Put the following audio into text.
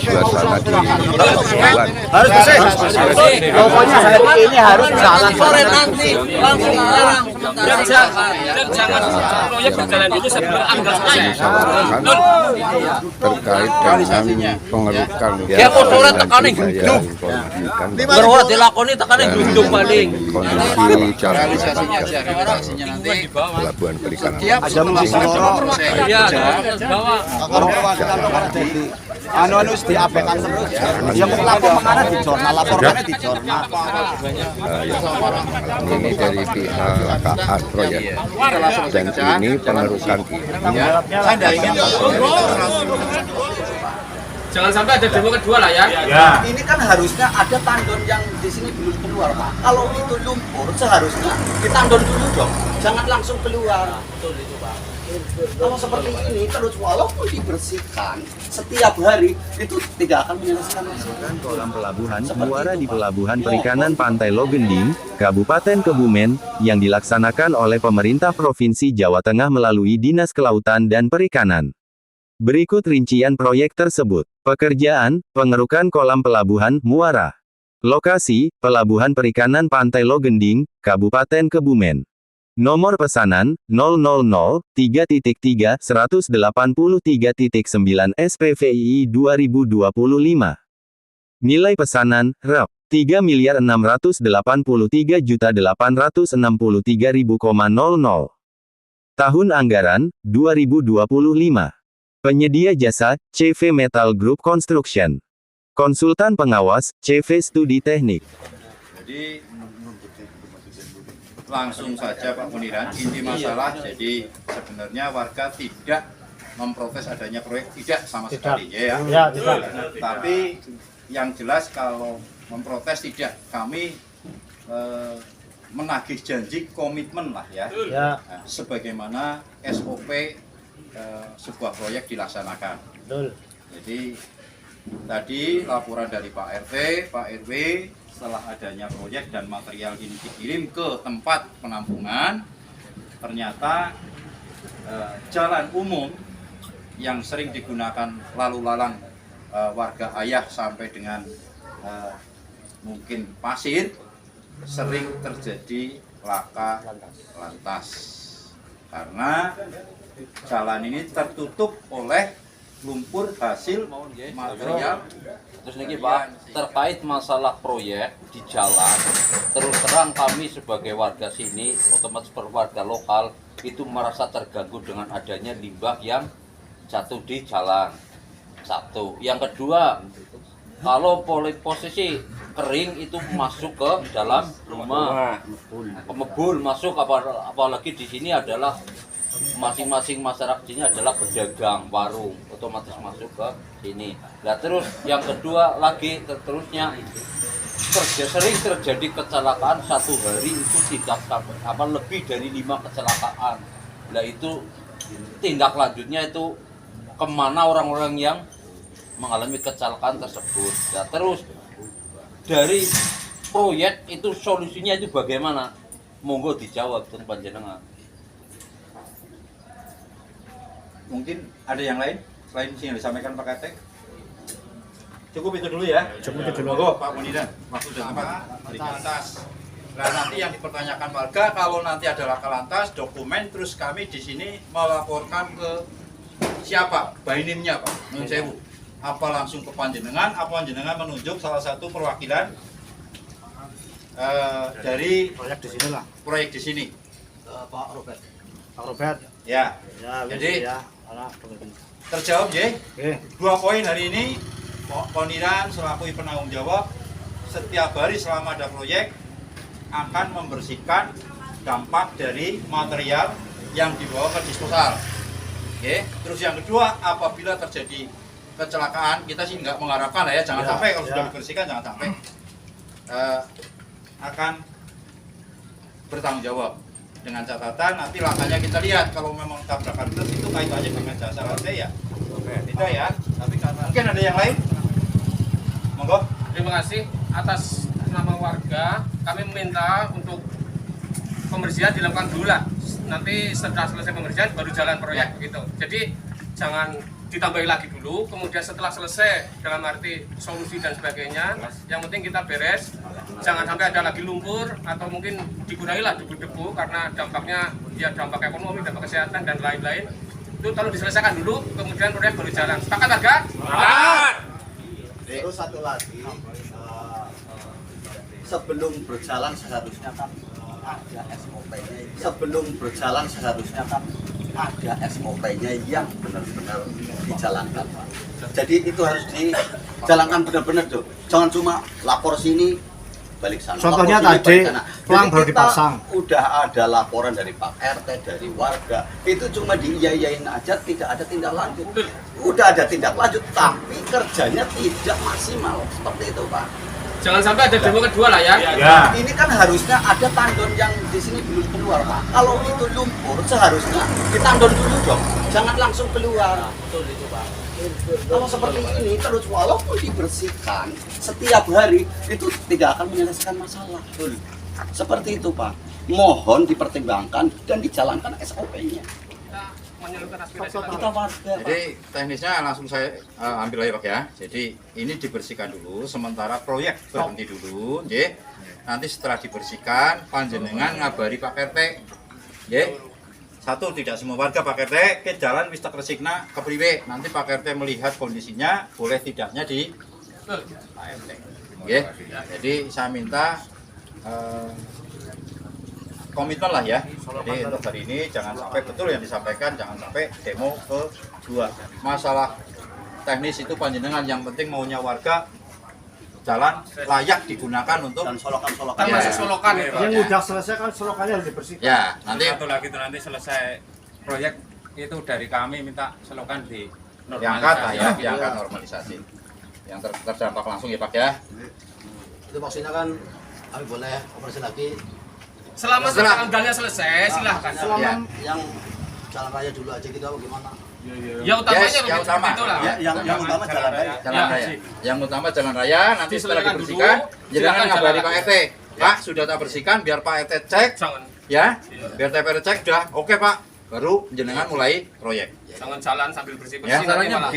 suasana di jalan. Harus bersih. Pokoknya hari ini harus jalan sore nanti langsung larang sementara jangan proyek berjalan dulu sebelum anggal selesai. Terkait dengan pengerukan Ya kotoran tekanin gendung. Berora dilakoni tekanin gendung paling. kondisi jalan realisasinya aja realisasinya nanti pelabuhan perikanan. ada musyawarah. Iya, bawa. Anu diabaikan terus. Yang lapor mengarah di jurnal, laporkannya di jurnal. Ini dari pihak KA proyek dan ini pengerukan ini. Anda ingin Jangan sampai ada demo kedua lah ya. Ini kan harusnya ada tandon yang di sini belum keluar, Pak. Kalau itu lumpur seharusnya ditandon dulu dong. Jangan langsung keluar. Betul itu, Pak. Kalau seperti ini terus walaupun dibersihkan setiap hari itu tidak akan menyelesaikan masalah. Kolam pelabuhan muara di Pelabuhan Perikanan Pantai Logending, Kabupaten Kebumen, yang dilaksanakan oleh pemerintah Provinsi Jawa Tengah melalui Dinas Kelautan dan Perikanan. Berikut rincian proyek tersebut. Pekerjaan, pengerukan kolam pelabuhan muara. Lokasi, Pelabuhan Perikanan Pantai Logending, Kabupaten Kebumen. Nomor pesanan, 000-3.3-183.9 SPVII 2025. Nilai pesanan, Rp. 3.683.863.000. Tahun anggaran, 2025. Penyedia jasa, CV Metal Group Construction. Konsultan pengawas, CV Studi Teknik. jadi langsung saja Pak Muniran, inti masalah jadi sebenarnya warga tidak memprotes adanya proyek, tidak sama sekali ya. Tapi yang jelas kalau memprotes tidak, kami menagih janji komitmen lah ya. Nah, sebagaimana SOP sebuah proyek dilaksanakan. Jadi tadi laporan dari Pak RT, Pak RW setelah adanya proyek dan material ini dikirim ke tempat penampungan, ternyata jalan umum yang sering digunakan lalu lalang warga Ayah sampai dengan mungkin pasir sering terjadi laka lantas karena jalan ini tertutup oleh lumpur hasil material. Terus nih Pak, terkait masalah proyek di jalan, terus terang kami sebagai warga sini, otomatis warga lokal itu merasa terganggu dengan adanya limbah yang jatuh di jalan. Satu, yang kedua, kalau posisi kering itu masuk ke dalam rumah, mebul masuk, apalagi di sini adalah masing-masing masyarakat sini adalah pedagang warung, otomatis masuk ke sini. Nah terus yang kedua lagi terusnya sering terjadi kecelakaan satu hari itu tidak sampai lebih dari 5 kecelakaan. Nah itu tindak lanjutnya itu kemana orang-orang yang mengalami kecelakaan tersebut. Nah terus dari proyek itu solusinya itu bagaimana? Monggo dijawab Tun Panjenengan. Mungkin ada yang lain selain yang disampaikan Pak Ketek? Cukup itu dulu ya. Cukup itu dulu. Monggo Pak Muniran, waktu dan tempat lantas. Nah nanti yang dipertanyakan warga kalau nanti ada laka lantas dokumen terus kami di sini melaporkan ke siapa? Bainimnya Pak. Nun sewu. Apa langsung ke panjenengan? Apa panjenengan menunjuk salah satu perwakilan dari Proyek di sini lah. proyek di sini? Pak Robert. Pak Robert. Ya. Jadi terjawab ya. 2 poin hari ini. Poniran selaku penanggung jawab setiap hari selama ada proyek akan membersihkan dampak dari material yang dibawa ke disposal. Oke. Terus yang kedua, apabila terjadi kecelakaan, kita sih nggak mengharapkan ya, jangan sampai kalau sudah dibersihkan jangan sampai akan bertanggung jawab. Dengan catatan nanti langkahnya kita lihat kalau memang tabrakan terus itu kaitannya dengan jasa rantai ya. Tidak ya. Tapi karena mungkin ada yang lain. Monggo. Terima kasih atas nama warga. Kami meminta untuk pembersihan dilakukan dulu lah. Nanti setelah selesai pembersihan baru jalan proyek begitu. Jadi jangan ditambahi lagi dulu, kemudian setelah selesai dalam arti solusi dan sebagainya, yang penting kita beres, jangan sampai ada lagi lumpur atau mungkin dikurangi lah debu-debu karena dampaknya ya dampak ekonomi, dampak kesehatan dan lain-lain. Itu tolong diselesaikan dulu, kemudian proyek baru jalan. Sepakat warga? Sepakat. Terus satu lagi, sebelum berjalan seharusnya kan ada SOP-nya. Sebelum berjalan seharusnya kan ada SOP-nya yang benar-benar dijalankan. Jadi itu harus dijalankan benar-benar tuh. Jangan cuma lapor sini balik sana. Contohnya lapor sini, tadi balik sana. pelang Jadi baru kita dipasang. Udah ada laporan dari Pak RT, dari warga. Itu cuma diiyain aja, tidak ada tindak lanjut. Udah ada tindak lanjut, tapi kerjanya tidak maksimal. Seperti itu, Pak. Jangan sampai ada demo kedua lah ya. Ini kan harusnya ada tandon yang di sini belum keluar, Pak. Kalau itu lumpur, seharusnya ditandon dulu dong. Jangan langsung keluar. Betul itu, Pak. Kalau seperti ini terus walaupun dibersihkan setiap hari itu tidak akan menyelesaikan masalah. Betul. Seperti itu, Pak. Mohon dipertimbangkan dan dijalankan SOP-nya. Menyalurkan aspirasi Kita warga, Pak. Jadi teknisnya langsung saya ambil aja Pak ya. Jadi ini dibersihkan dulu, sementara proyek berhenti dulu. Nggih. Nanti setelah dibersihkan, panjenengan ngabari Pak RT. Nggih. Satu, tidak semua warga Pak RT ke jalan wis tak resikna kepriwe. Nanti Pak RT melihat kondisinya, boleh tidaknya di Pak RT. Nggih. Jadi saya minta komitmen lah ya. Jadi untuk hari ini jangan sampai betul yang disampaikan, jangan sampai demo kedua. Masalah teknis itu panjenengan, yang penting maunya warga jalan layak digunakan untuk Dan solokan-solokan. Kan masih solokan itu. Yang udah selesai kan solokannya harus dibersihkan. ya nanti Satu lagi itu nanti selesai proyek itu dari kami minta selokan di diangkat lah ya, normalisasi. diangkat normalisasi. Yang terdampak langsung ya Pak ya. Itu maksudnya kan kami boleh operasi lagi. Selama Setelah- tanggalnya selesai, silahkan. Ya. Yang jalan raya dulu aja gitu apa gimana? Ya utamanya Yes, yang utama. itulah. Ya, Yang utama jalan raya. Jalan Ya, raya. sih. Yang utama jalan raya, nanti setelah Diselesaikan dibersihkan, dulu, jangan silakan ngabari jalan Pak lagi. RT. Pak, sudah tak bersihkan, biar Pak RT cek, Jangan ya. Biar TPR cek, sudah oke Pak. Baru jenengan mulai proyek. jangan jalan sambil bersih-bersih Ya. nanti malah